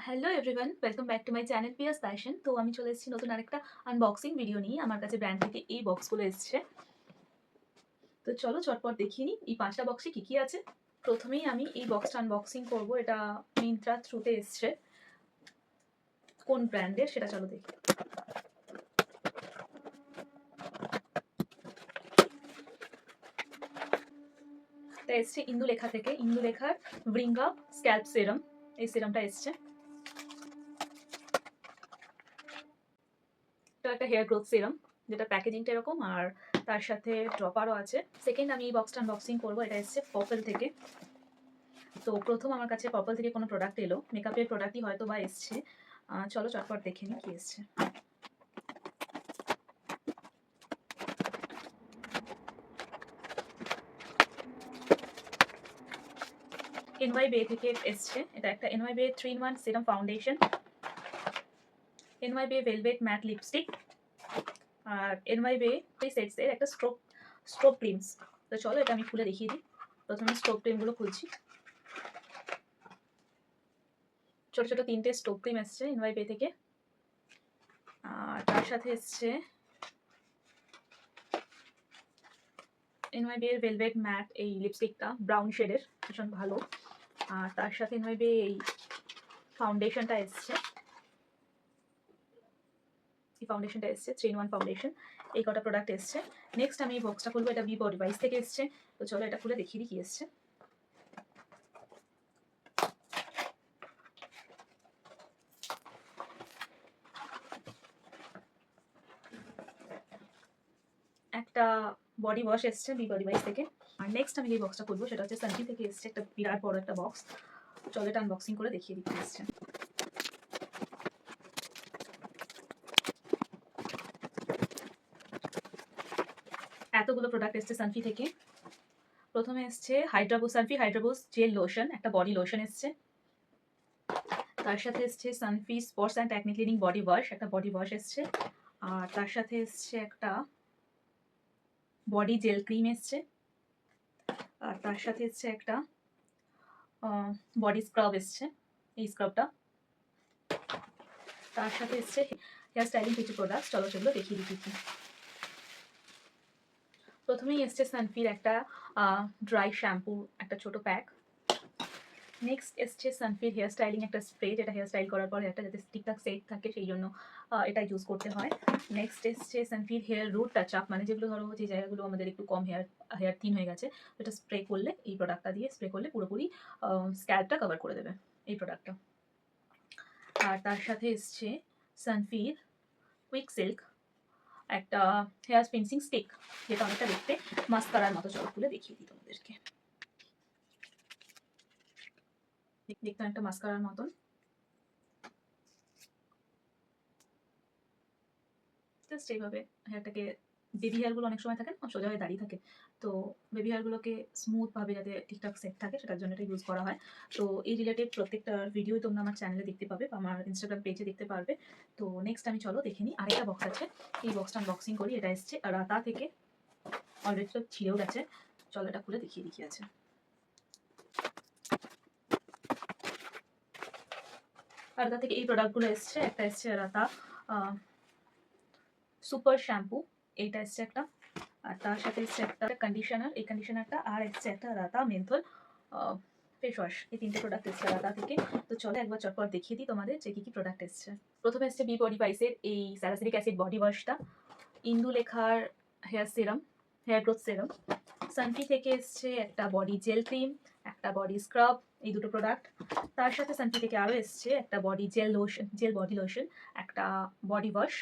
Hello everyone, welcome back to my channel Piyas fashion. তো আমি চলে এসেছি নতুন আরেকটা আনবক্সিং ভিডিও নিয়ে। আমার কাছে ব্র্যান্ড থেকে এই বক্সগুলো এসছে। তো চলো চটপট দেখিয়ে নিই এই 5টা বক্সে কী কী আছে। প্রথমেই আমি এই বক্সটা আনবক্সিং করব। এটা মিন্ত্রা থ্রুতে এসছে। কোন ব্র্যান্ডের সেটা চলো দেখি। তা এসছে ইন্দুলেখা থেকে। ইন্দুলেখার ব্রিঙ্গা স্ক্যাল্প সেরাম, এই সেরামটা এসছে। এটা একটা হেয়ার গ্রোথ সেরাম, যেটা প্যাকেজিংটা এরকম আর তার সাথে ড্রপারও আছে। সেকেন্ড আমি এই বক্সটা আনবক্সিং করবো। এটা এসছে পার্পল থেকে। তো প্রথম আমার কাছে পার্পল থেকে কোনো প্রোডাক্ট এলো, মেকআপের প্রোডাক্টই হয়তো বা এসছে। চলো চটপট দেখে নিই কি এসছে। এনওয়াই বে থেকে এসছে। এটা একটা এনওয়াই বে 3-in-1 সিরাম ফাউন্ডেশন, এনওয়াই বে ভেলভেট ম্যাট লিপস্টিক আর এনওয়াই বে সেটসের একটা স্ট্রোব ক্রিমস। তো চলো এটা আমি খুলে দেখিয়ে দিই। প্রথমে স্ট্রোব ক্রিমগুলো খুলছি। ছোট ছোট 3টে স্ট্রোব ক্রিম এসছে এনওয়াই বে থেকে। আর তার সাথে এসছে এনওয়াই বে এর ভেলভেট ম্যাট এই লিপস্টিকটা, ব্রাউন শেডের, ভীষণ ভালো। আর তার সাথে এনওয়াই বে এই ফাউন্ডেশনটা এসছে। এই ফাউন্ডেশনটা এসছে 3-in-1 ফাউন্ডেশন। এই কটা প্রোডাক্ট এসছে। নেক্সট আমি এই বক্সটা খুলবো। এটা বিবো ডিভাইস থেকে এসছে। তো চলো এটা খুলে দেখিয়ে দিই কি এসছে। একটা বডি ওয়াশ এসছে বিবো ডিভাইস থেকে। আর নেক্সট আমি যে বক্সটা খুলবো সেটা হচ্ছে সানফি থেকে এসছে। একটা বিরাট বড় একটা বক্স। চলো এটা আনবক্সিং করে দেখিয়ে দিই কি এসছে। এতগুলো প্রোডাক্ট এসছে সানফি থেকে। প্রথমে এসছে সানফি হাইড্রাবুস জেল লোশন, একটা বডি লোশন এসছে। তার সাথে এসছে Sanfe spots and technique cleaning body wash, একটা বডি ওয়াশ এসছে। আর তার সাথে এসছে একটা বডি জেল ক্রিম এসছে। আর তার সাথে এসছে একটা বডি স্ক্রাব এসছে, এই স্ক্রাবটা। তার সাথে এসছে হেয়ার স্টাইলিং কিছু প্রোডাক্ট। চলো সেগুলো দেখিয়ে দিই কি। প্রথমেই এসছে সানফির একটা ড্রাই শ্যাম্পু, একটা ছোট প্যাক। নেক্সট এসছে সানফির হেয়ার স্টাইলিং একটা স্প্রে, যেটা হেয়ার স্টাইল করার পর একটা যাতে ঠিকঠাক সেট থাকে সেই জন্য এটা ইউজ করতে হয়। নেক্সট এসছে সানফির হেয়ার রুট টাচ আপ, মানে যেগুলো ধরো যে জায়গাগুলো আমাদের একটু কম হেয়ার থিন হয়ে গেছে, এটা স্প্রে করলে, এই প্রোডাক্টটা দিয়ে স্প্রে করলে পুরোপুরি স্ক্যাল্পটা কভার করে দেবে এই প্রোডাক্টটা। আর তার সাথে এসছে সানফির কুইক সিল্ক, একটা হেয়ার ফিনিশিং স্টিক, যেটা অনেকটা দেখতে মাস্কারার মতো। চলো খুলে দেখিয়ে দিই তোমাদেরকে। দেখতে একটা মাস্কারার মতন। জাস্ট এইভাবে হেয়ারটাকে, বেবি হেয়ারগুলো অনেক সময় থাকে না সোজা হয়ে দাঁড়িয়ে থাকে, তো বেবি হেয়ারগুলোকে স্মুথভাবে যাতে ঠিকঠাক সেট থাকে সেটার জন্য এটা ইউজ করা হয়। তো এই রিলেটেড প্রত্যেকটা ভিডিও তোমরা আমার চ্যানেলে দেখতে পাবে বা আমার ইনস্টাগ্রাম পেজে দেখতে পারবে। তো নেক্সট আমি চলো দেখে নিই। আরেকটা বক্স আছে, এই বক্সটা আনবক্সিং করি। এটা এসছে রাতা থেকে, অলরেডি তো ছিঁড়েও গেছে। চলো এটা খুলে দেখিয়ে দেখি আছে। রাতা থেকে এই প্রোডাক্টগুলো এসছে। একটা এসছে রাতা সুপার শ্যাম্পু, এইটা এসছে একটা। আর তার সাথে এসছে একটা কন্ডিশনার, এই কন্ডিশনারটা। আর এসছে একটা রাতা মেন্থল ফেস ওয়াশ। এই 3টে প্রোডাক্ট এসছে রাতা থেকে। তো চলো একবার চটপট দেখিয়ে দিই তোমাদের যে কি প্রোডাক্ট এসছে। প্রথমে এসছে বি বডি বাইসের এই স্যালাসিলিক অ্যাসিড বডি ওয়াশটা, ইন্দুলেখার hair serum, hair growth serum. Sanfe থেকে এসছে একটা বডি জেল ক্রিম, একটা বডি স্ক্রাব, এই দুটো প্রোডাক্ট। তার সাথে সানফি থেকে আরও এসছে একটা body gel lotion, gel body lotion, একটা বডি ওয়াশ।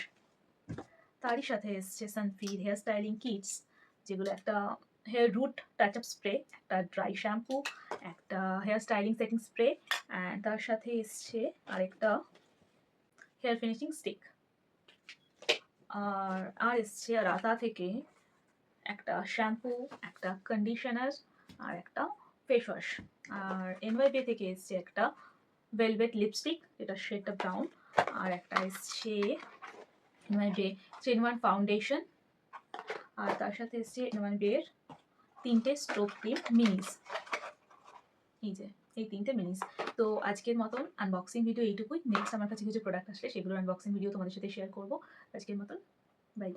তারই সাথে এসছে সানফির হেয়ার স্টাইলিং কিটস, যেগুলো একটা hair root touch up spray, একটা ড্রাই শ্যাম্পু, একটা hair styling setting spray, and তার সাথে এসছে আরেকটা হেয়ার ফিনিশিং স্টিক। আর এসছে রাতা থেকে একটা শ্যাম্পু, একটা কন্ডিশনার আর একটা ফেস ওয়াশ। আর এনওয়াইবে থেকে এসছে একটা ভেলভেট লিপস্টিক, যেটা শেডটা ব্রাউন। আর একটা এসছে এনওয়াইবে 3-in-1 ফাউন্ডেশন। আর তার সাথে এসছে এনওয়াইবে এর 3টে স্ট্রোব ক্রিম মিনিস, এই যে এই 3টে মিনিস। তো আজকের মতন আনবক্সিং ভিডিও এইটুকুই। নেক্সট আমার কাছে কিছু প্রোডাক্ট আসলে সেগুলোর আনবক্সিং ভিডিও তোমাদের সাথে শেয়ার করব। আজকের মতন বাই।